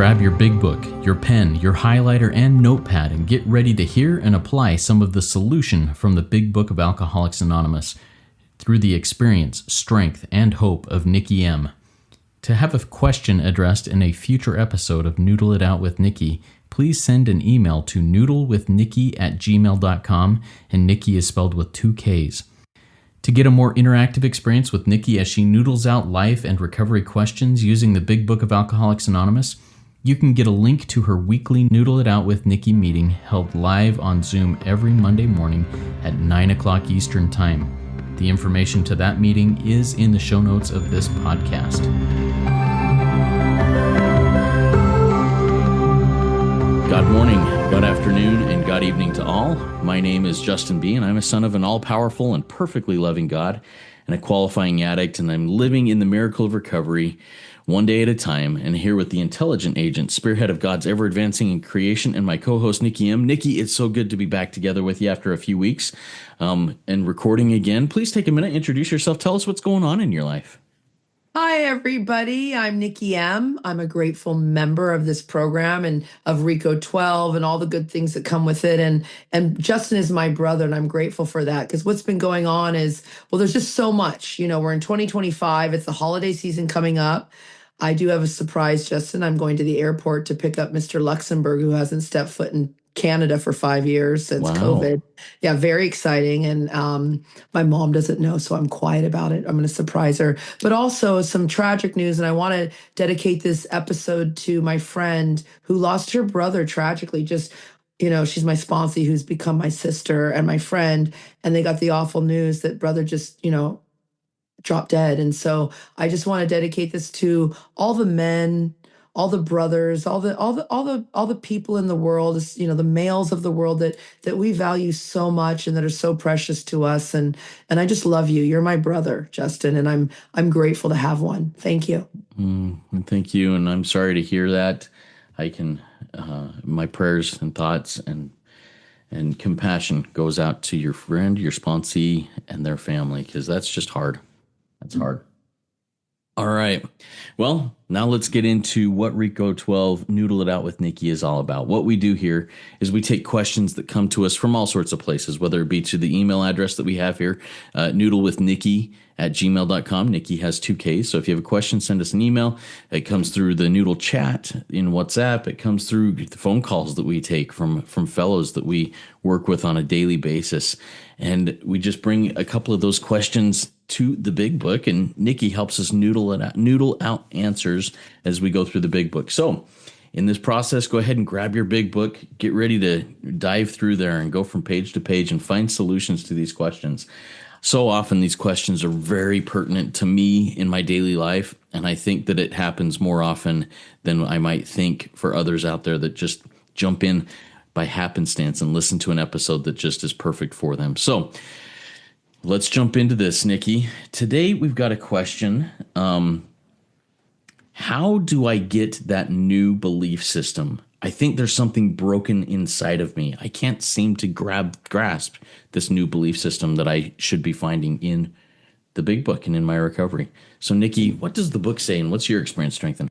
grab your big book, your pen, your highlighter, and notepad and get ready to hear and apply some of the solution from the Big Book of Alcoholics Anonymous through the experience, strength, and hope of Nikki M. To have a question addressed in a future episode of Noodle It Out with Nikki, please send an email to noodlewithnikki@gmail.com, and Nikki is spelled with 2 Ks. To get a more interactive experience with Nikki as she noodles out life and recovery questions using the Big Book of Alcoholics Anonymous, you can get a link to her weekly Noodle It Out with Nikki meeting held live on Zoom every Monday morning at 9 o'clock Eastern Time. The information to that meeting is in the show notes of this podcast. God morning, God afternoon, and God evening to all. My name is Justin B., and I'm a son of an all-powerful and perfectly loving God and a qualifying addict, and I'm living in the miracle of recovery one day at a time, and here with the intelligent agent, spearhead of God's ever-advancing in creation, and my co-host, Nikki M. Nikki, it's so good to be back together with you after a few weeks and recording again. Please take a minute, introduce yourself, tell us what's going on in your life. Hi, everybody. I'm Nikki M. I'm a grateful member of this program and of RICO 12 and all the good things that come with it. And Justin is my brother, and I'm grateful for that because what's been going on is, well, there's just so much. You know, we're in 2025. It's the holiday season coming up. I do have a surprise, Justin. I'm going to the airport to pick up Mr. Luxembourg, who hasn't stepped foot in Canada for 5 years since COVID. Yeah, very exciting. And my mom doesn't know, so I'm quiet about it. I'm going to surprise her. But also some tragic news, and I want to dedicate this episode to my friend who lost her brother tragically. Just, you know, she's my sponsee who's become my sister and my friend, and they got the awful news that brother just, dropped dead. And so I just want to dedicate this to all the men, all the brothers, all the people in the world, the males of the world that we value so much and that are so precious to us. And I just love you. You're my brother, Justin, and I'm grateful to have one. Thank you. Thank you. And I'm sorry to hear that. I can, my prayers and thoughts and compassion goes out to your friend, your sponsee, and their family, because that's just hard. That's hard. All right. Well, now let's get into what RICO 12 Noodle It Out with Nikki is all about. What we do here is we take questions that come to us from all sorts of places, whether it be to the email address that we have here, noodlewithnikki@gmail.com. Nikki has 2 Ks. So if you have a question, send us an email. It comes through the Noodle chat in WhatsApp. It comes through the phone calls that we take from fellows that we work with on a daily basis. And we just bring a couple of those questions to the big book, and Nikki helps us noodle out answers as we go through the big book. So in this process, go ahead and grab your big book, get ready to dive through there and go from page to page and find solutions to these questions. So often these questions are very pertinent to me in my daily life, and I think that it happens more often than I might think for others out there that just jump in by happenstance and listen to an episode that just is perfect for them. So let's jump into this, Nikki. Today we've got a question. How do I get that new belief system? I think there's something broken inside of me. I can't seem to grasp this new belief system that I should be finding in the big book and in my recovery. So, Nikki, what does the book say, and what's your experience strengthen?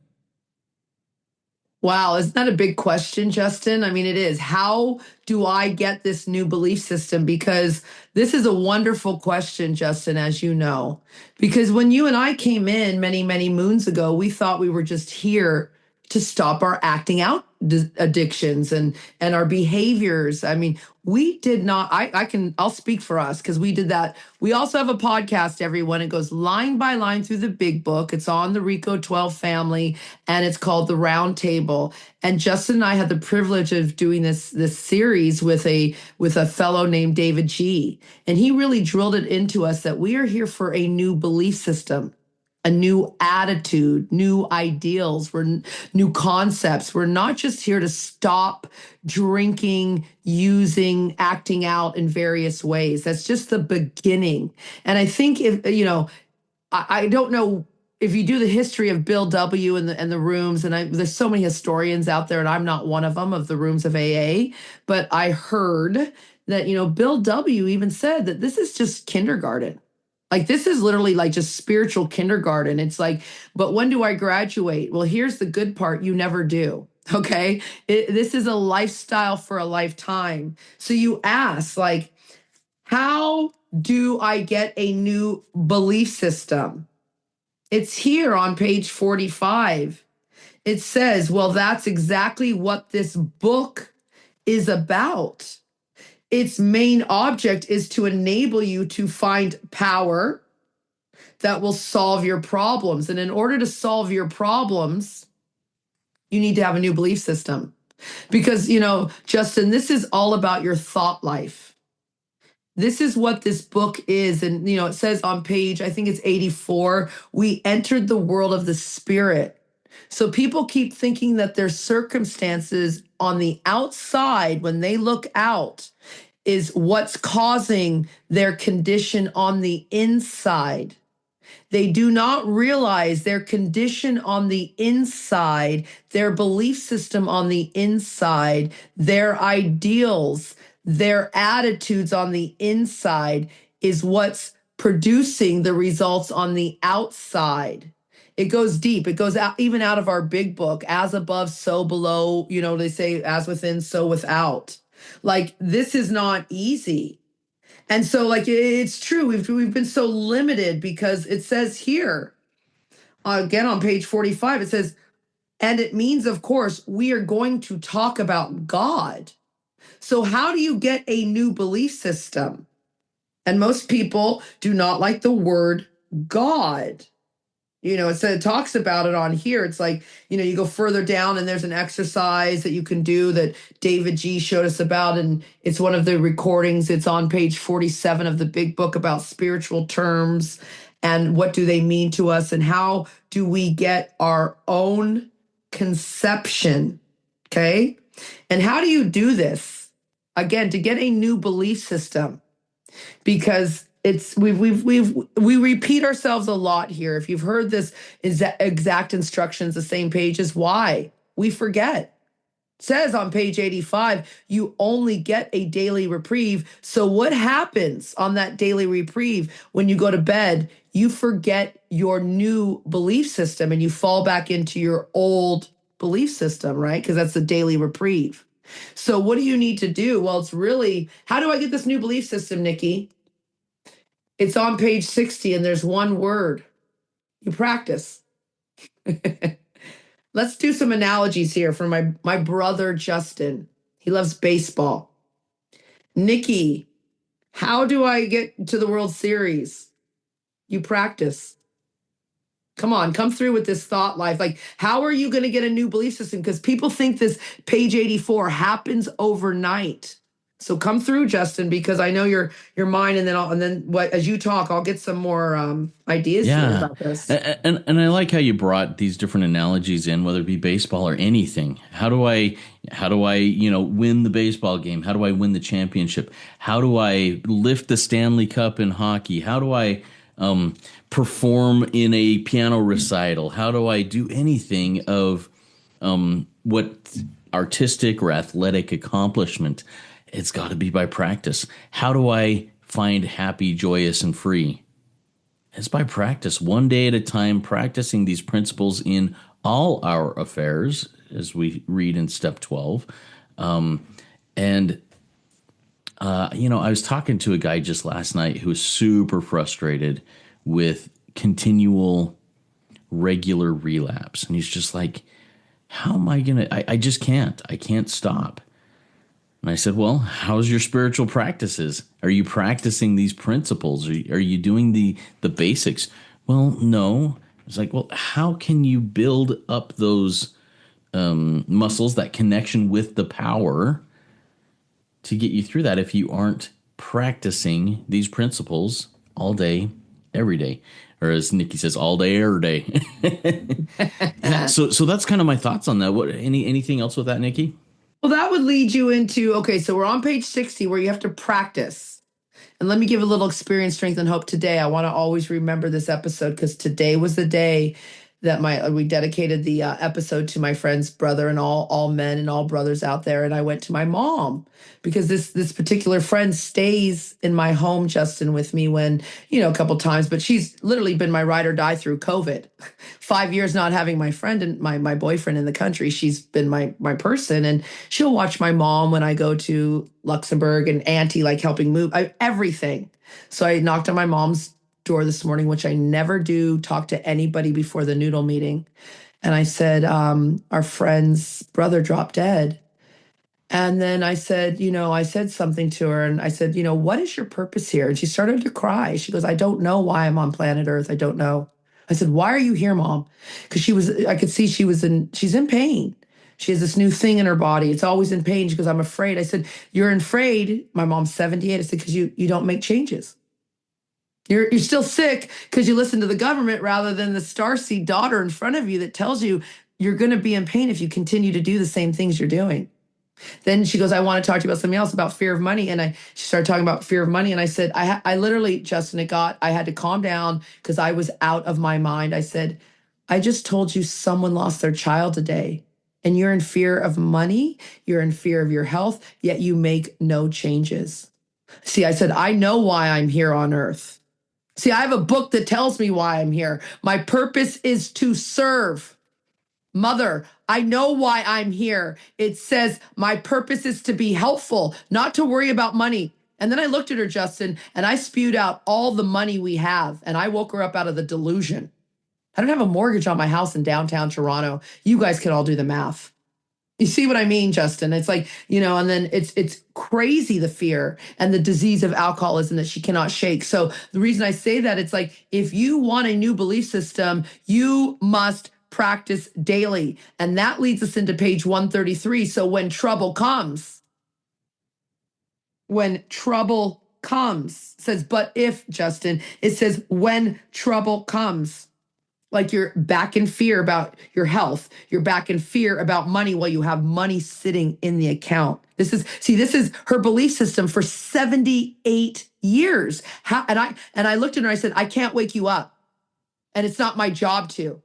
Wow, isn't that a big question, Justin? I mean, it is. How do I get this new belief system? Because this is a wonderful question, Justin, as you know. Because when you and I came in many, many moons ago, we thought we were just here to stop our acting out addictions and our behaviors. I mean, we did not, I'll speak for us because we did that. We also have a podcast, everyone. It goes line by line through the big book. It's on the RICO 12 family, and it's called The Round Table. And Justin and I had the privilege of doing this series with a fellow named David G. And he really drilled it into us that we are here for a new belief system, a new attitude, new ideals, new concepts. We're not just here to stop drinking, using, acting out in various ways. That's just the beginning. And I think I don't know if you do the history of Bill W. and the rooms, and there's so many historians out there, and I'm not one of them, of the rooms of AA, but I heard that, Bill W. even said that this is just kindergarten. Like this is literally like just spiritual kindergarten. It's like, but when do I graduate? Well, here's the good part. You never do. Okay. This is a lifestyle for a lifetime. So you ask like, how do I get a new belief system? It's here on page 45. It says, well, that's exactly what this book is about. Its main object is to enable you to find power that will solve your problems. And in order to solve your problems, you need to have a new belief system. Because, Justin, this is all about your thought life. This is what this book is. And, it says on page, I think it's 84, we entered the world of the spirit. So people keep thinking that their circumstances on the outside, when they look out, is what's causing their condition on the inside. They do not realize their condition on the inside, their belief system on the inside, their ideals, their attitudes on the inside is what's producing the results on the outside. It goes deep. It goes out, even out of our big book, as above, so below. They say as within, so without. Like this is not easy. And so like it's true. We've been so limited because it says here, again on page 45, it says, and it means, of course, we are going to talk about God. So how do you get a new belief system? And most people do not like the word God. It talks about it on here. It's like, you go further down and there's an exercise that you can do that David G showed us about. And it's one of the recordings. It's on page 47 of the big book about spiritual terms and what do they mean to us and how do we get our own conception. Okay. And how do you do this? Again, to get a new belief system, because we repeat ourselves a lot here. If you've heard this exact instructions, the same pages, why? We forget. It says on page 85, you only get a daily reprieve. So what happens on that daily reprieve when you go to bed? You forget your new belief system and you fall back into your old belief system, right? Because that's the daily reprieve. So what do you need to do? Well, it's really, how do I get this new belief system, Nikki? It's on page 60 and there's one word. You practice. Let's do some analogies here for my brother, Justin. He loves baseball. Nikki, how do I get to the World Series? You practice. Come on, come through with this thought life. Like, how are you going to get a new belief system? Because people think this page 84 happens overnight. So come through, Justin, because I know your mind, and then what as you talk, I'll get some more ideas here about this. And I like how you brought these different analogies in, whether it be baseball or anything. How do I win the baseball game? How do I win the championship? How do I lift the Stanley Cup in hockey? How do I perform in a piano recital? How do I do anything of what artistic or athletic accomplishment? It's got to be by practice. How do I find happy, joyous, and free? It's by practice, one day at a time, practicing these principles in all our affairs, as we read in step 12. I was talking to a guy just last night who was super frustrated with continual, regular relapse. And he's just like, how am I going to, I just can't. I can't stop. And I said, well, how's your spiritual practices? Are you practicing these principles? Are you doing the basics? Well, no. It's like, well, how can you build up those muscles, that connection with the power to get you through that if you aren't practicing these principles all day, every day? Or as Nikki says, all day, every day. So that's kind of my thoughts on that. Anything else with that, Nikki? Well, that would lead you into, okay, so we're on page 60 where you have to practice. And let me give a little experience, strength, and hope today. I want to always remember this episode because today was the day that we dedicated the episode to my friend's brother and all men and all brothers out there. And I went to my mom because this particular friend stays in my home, Justin, with me when, a couple times, but she's literally been my ride or die through COVID. 5 years not having my friend and my boyfriend in the country. She's been my person, and she'll watch my mom when I go to Luxembourg, and auntie like helping move everything. So I knocked on my mom's door this morning, which I never do talk to anybody before the Noodle meeting. And I said, our friend's brother dropped dead. And then I said, I said something to her, and I said, what is your purpose here? And she started to cry. She goes, I don't know why I'm on planet Earth. I don't know. I said, why are you here, Mom? Because I could see she's in pain. She has this new thing in her body. It's always in pain. She goes, I'm afraid. I said, you're afraid. My mom's 78. I said, because you don't make changes. You're still sick because you listen to the government rather than the starseed daughter in front of you that tells you you're going to be in pain if you continue to do the same things you're doing. Then she goes, I want to talk to you about something else, about fear of money. And she started talking about fear of money. And I said, I literally, Justin, I had to calm down because I was out of my mind. I said, I just told you someone lost their child today, and you're in fear of money. You're in fear of your health, yet you make no changes. See, I said, I know why I'm here on earth. See, I have a book that tells me why I'm here. My purpose is to serve. Mother, I know why I'm here. It says my purpose is to be helpful, not to worry about money. And then I looked at her, Justin, and I spewed out all the money we have. And I woke her up out of the delusion. I don't have a mortgage on my house in downtown Toronto. You guys can all do the math. You see what I mean, Justin? It's like, and then it's crazy, the fear and the disease of alcoholism that she cannot shake. So the reason I say that, it's like, if you want a new belief system, you must practice daily. And that leads us into page 133. So when trouble comes, says, but if, Justin, it says, when trouble comes, like you're back in fear about your health, you're back in fear about money while you have money sitting in the account. This is her belief system for 78 years. And I looked at her, I said, I can't wake you up. And it's not my job to.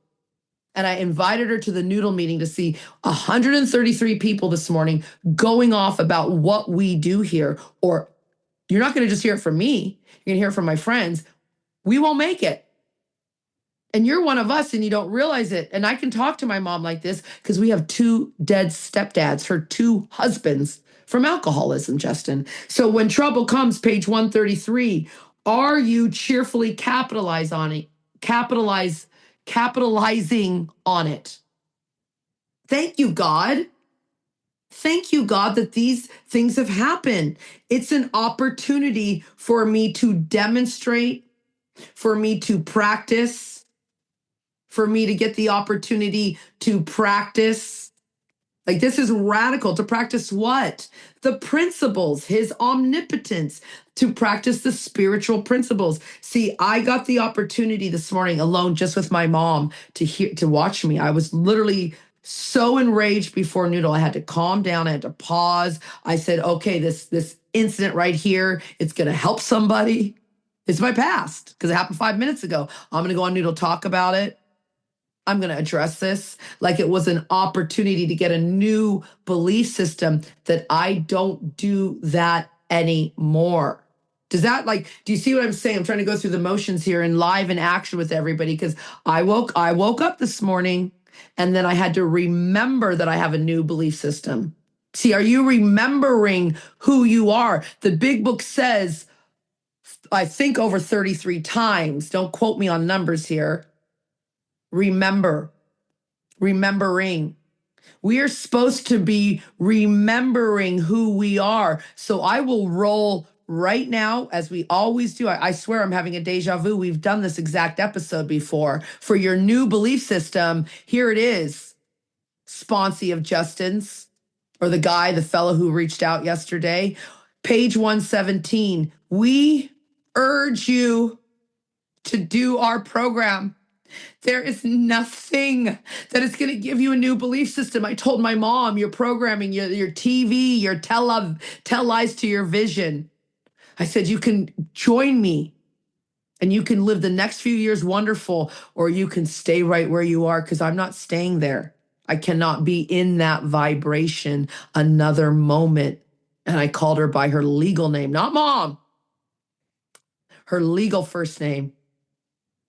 And I invited her to the Noodle meeting to see 133 people this morning going off about what we do here. Or you're not going to just hear it from me. You're going to hear it from my friends. We won't make it. And you're one of us and you don't realize it. And I can talk to my mom like this because we have 2 dead stepdads, her 2 husbands from alcoholism, Justin. So when trouble comes, page 133, are you cheerfully capitalizing on it? Thank you, God. Thank you, God, that these things have happened. It's an opportunity for me to demonstrate, for me to practice, for me to get the opportunity to practice. Like, this is radical. To practice what? The principles, his omnipotence, to practice the spiritual principles. See, I got the opportunity this morning alone just with my mom to watch me. I was literally so enraged before Noodle. I had to calm down. I had to pause. I said, okay, this incident right here, it's going to help somebody. It's my past because it happened 5 minutes ago. I'm going to go on Noodle, talk about it. I'm going to address this like it was an opportunity to get a new belief system that I don't do that anymore. Do you see what I'm saying? I'm trying to go through the motions here and live in action with everybody because I woke up this morning and then I had to remember that I have a new belief system. See, are you remembering who you are? The big book says, I think over 33 times, don't quote me on numbers here, remembering. We are supposed to be remembering who we are. So I will roll right now, as we always do. I swear I'm having a deja vu. We've done this exact episode before. For your new belief system, here it is. Sponsee of Justin's, or the fellow who reached out yesterday. Page 117. We urge you to do our program. There is nothing that is going to give you a new belief system. I told my mom, your programming, your TV, your tell lies to your vision. I said, you can join me And you can live the next few years wonderful, or you can stay right where you are, because I'm not staying there. I cannot be in that vibration another moment. And I called her by her legal name, not mom, her legal first name.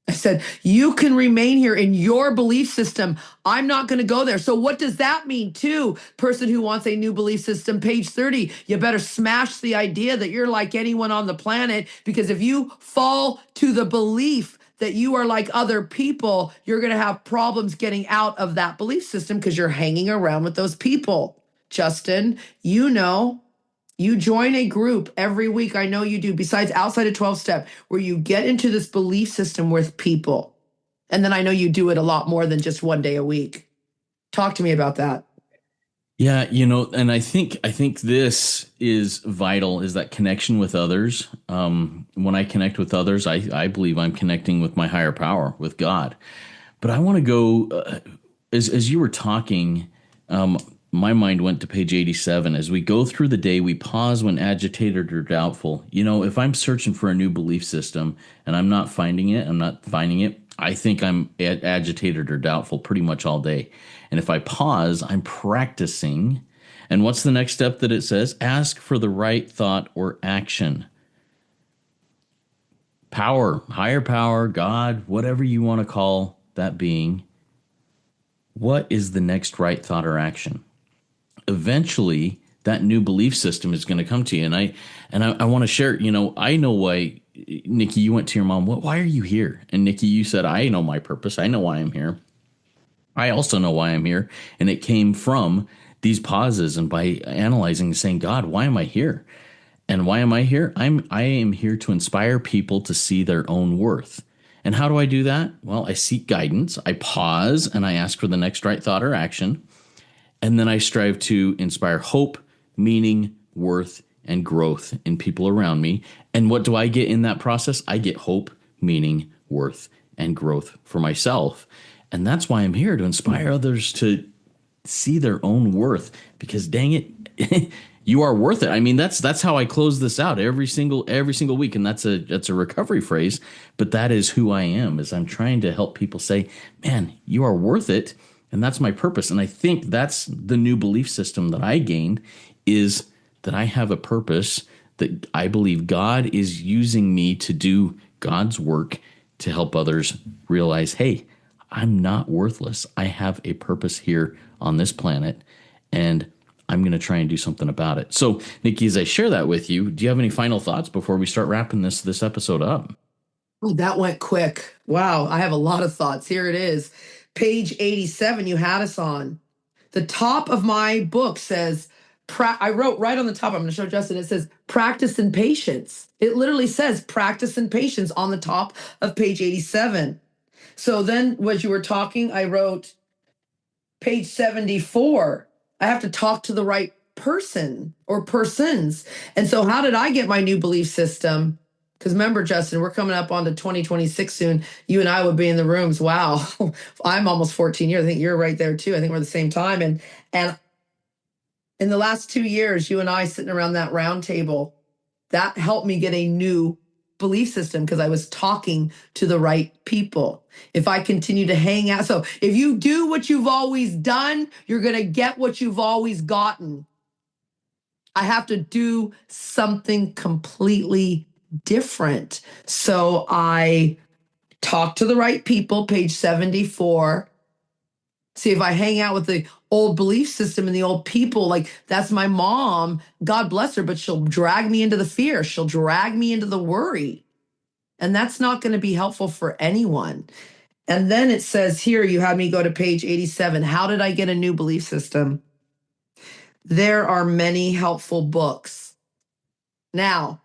I said, you can remain here in your belief system. I'm not going to go there. So what does that mean too? Person who wants a new belief system, page 30, you better smash the idea that you're like anyone on the planet, because if you fall to the belief that you are like other people, you're going to have problems getting out of that belief system because you're hanging around with those people. Justin, you join a group every week. I know you do, besides outside of 12 step, where you get into this belief system with people. And then I know you do it a lot more than just one day a week. Talk to me about that. Yeah, and I think this is vital, is that connection with others. When I connect with others, I believe I'm connecting with my higher power, with God. But I want to go, as you were talking, my mind went to page 87. As we go through the day, we pause when agitated or doubtful. If I'm searching for a new belief system and I'm not finding it, I think I'm agitated or doubtful pretty much all day. And if I pause, I'm practicing. And what's the next step that it says? Ask for the right thought or action. Power, higher power, God, whatever you want to call that being. What is the next right thought or action? Eventually that new belief system is going to come to you. And I want to share, I know why, Nikki, you went to your mom, why are you here? And Nikki, you said, I know my purpose. I know why I'm here. I also know why I'm here. And it came from these pauses and by analyzing and saying, God, why am I here? And why am I here? I am here to inspire people to see their own worth. And how do I do that? Well, I seek guidance. I pause and I ask for the next right thought or action. And then I strive to inspire hope, meaning, worth, and growth in people around me. And what do I get in that process? I get hope, meaning, worth, and growth for myself. And that's why I'm here, to inspire others to see their own worth, because dang it, you are worth it. I mean, that's how I close this out every single week. And that's a recovery phrase, but that is who I am, is I'm trying to help people say, man, you are worth it. And that's my purpose. And I think that's the new belief system that I gained, is that I have a purpose, that I believe God is using me to do God's work to help others realize, hey, I'm not worthless. I have a purpose here on this planet, and I'm going to try and do something about it. So, Nikki, as I share that with you, do you have any final thoughts before we start wrapping this episode up? Oh, that went quick. Wow, I have a lot of thoughts. Here it is. Page 87, you had us on. The top of my book says, I wrote right on the top, I'm going to show Justin, it says practice and patience. It literally says practice and patience on the top of page 87. So then, as you were talking, I wrote page 74. I have to talk to the right person or persons. And so how did I get my new belief system? Because remember, Justin, we're coming up on to 2026 soon. You and I would be in the rooms. Wow. I'm almost 14 years. I think you're right there too. I think we're the same time. And in the last 2 years, you and I sitting around that round table, that helped me get a new belief system, because I was talking to the right people. If I continue to hang out, so if you do what you've always done, you're going to get what you've always gotten. I have to do something completely different. So I talk to the right people, page 74. See, if I hang out with the old belief system and the old people, like that's my mom, God bless her, but she'll drag me into the fear. She'll drag me into the worry. And that's not going to be helpful for anyone. And then it says here, you had me go to page 87. How did I get a new belief system? There are many helpful books. Now,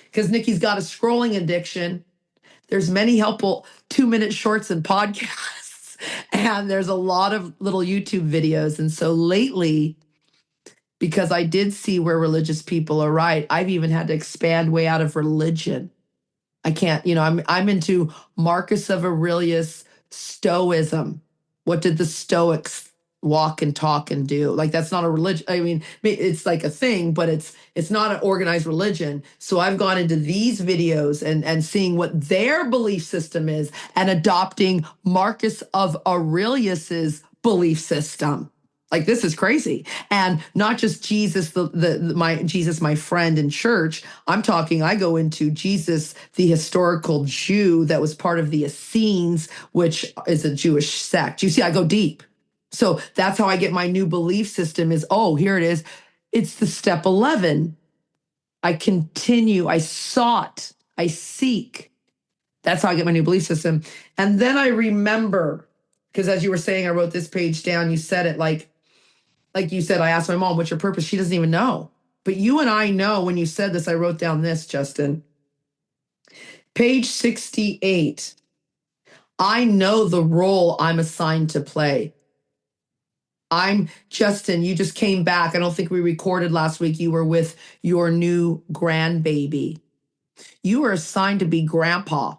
because Nikki's got a scrolling addiction, there's many helpful 2-minute shorts and podcasts. And there's a lot of little YouTube videos. And so lately, because I did see where religious people are right, I've even had to expand way out of religion. I can't, I'm into Marcus of Aurelius Stoicism. What did the Stoics walk and talk and do. Like that's not a religion. I mean, it's like a thing, but it's not an organized religion. So I've gone into these videos and seeing what their belief system is and adopting Marcus of Aurelius's belief system. Like this is crazy. And not just Jesus, my friend in church. I'm talking, I go into Jesus, the historical Jew that was part of the Essenes, which is a Jewish sect. You see, I go deep. So that's how I get my new belief system is, oh, here it is. It's the step 11. I continue, I sought, I seek. That's how I get my new belief system. And then I remember, because as you were saying, I wrote this page down, you said it like you said, I asked my mom, what's your purpose? She doesn't even know. But you and I know when you said this, I wrote down this, Justin. Page 68. I know the role I'm assigned to play. Justin, you just came back. I don't think we recorded last week. You were with your new grandbaby. You are assigned to be grandpa.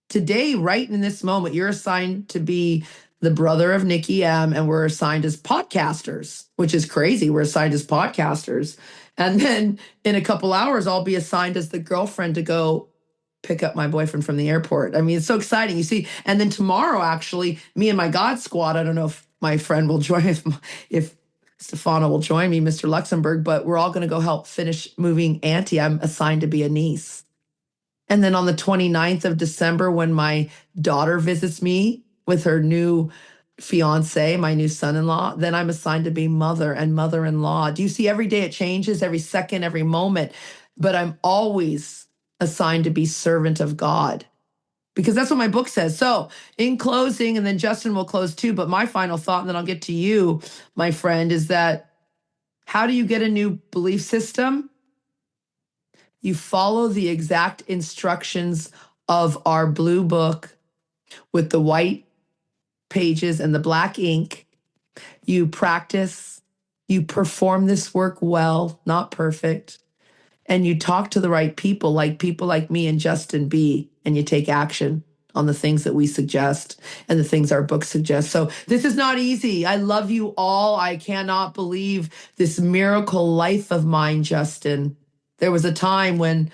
Today, right in this moment, you're assigned to be the brother of Nikki M, and we're assigned as podcasters, which is crazy. We're assigned as podcasters. And then in a couple hours, I'll be assigned as the girlfriend to go pick up my boyfriend from the airport. I mean, it's so exciting. You see, and then tomorrow, actually, me and my God Squad, I don't know if my friend will join, if Stefano will join me, Mr. Luxembourg, but we're all going to go help finish moving Auntie. I'm assigned to be a niece. And then on the 29th of December, when my daughter visits me with her new fiance, my new son-in-law, then I'm assigned to be mother and mother-in-law. Do you see, every day it changes, every second, every moment, but I'm always assigned to be servant of God, because that's what my book says. So in closing, and then Justin will close too, but my final thought, and then I'll get to you, my friend, is that how do you get a new belief system? You follow the exact instructions of our blue book with the white pages and the black ink. You practice, you perform this work well, not perfect, and you talk to the right people like me and Justin B, and you take action on the things that we suggest and the things our book suggests. So this is not easy. I love you all. I cannot believe this miracle life of mine, Justin. There was a time when,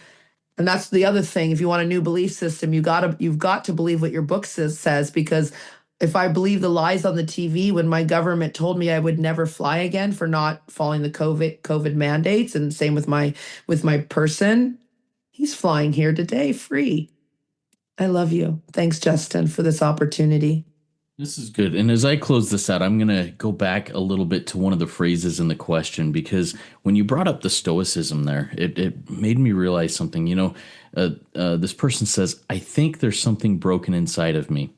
and that's the other thing, if you want a new belief system, you've got to believe what your book says, because if I believe the lies on the TV when my government told me I would never fly again for not following the COVID mandates, and same with my person, he's flying here today free. I love you. Thanks, Justin, for this opportunity. This is good. And as I close this out, I'm going to go back a little bit to one of the phrases in the question, because when you brought up the stoicism there, it made me realize something. This person says, I think there's something broken inside of me.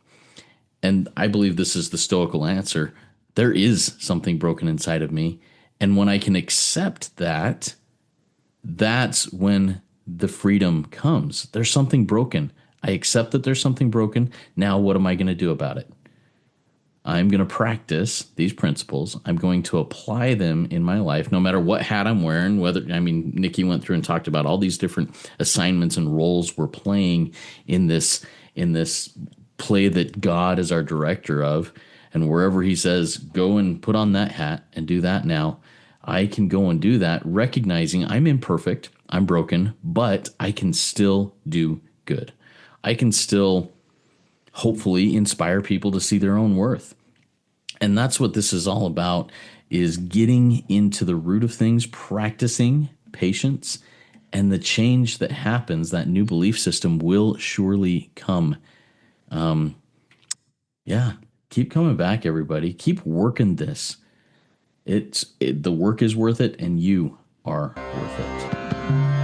And I believe this is the stoical answer. There is something broken inside of me. And when I can accept that, that's when the freedom comes. There's something broken. I accept that there's something broken. Now, what am I going to do about it? I'm going to practice these principles. I'm going to apply them in my life, no matter what hat I'm wearing. Nikki went through and talked about all these different assignments and roles we're playing in this play that God is our director of. And wherever he says, go and put on that hat and do that now, I can go and do that, recognizing I'm imperfect, I'm broken, but I can still do good. I can still hopefully inspire people to see their own worth. And that's what this is all about, is getting into the root of things, practicing patience, and the change that happens, that new belief system will surely come. Keep coming back, everybody. Keep working this. The work is worth it, and you are worth it.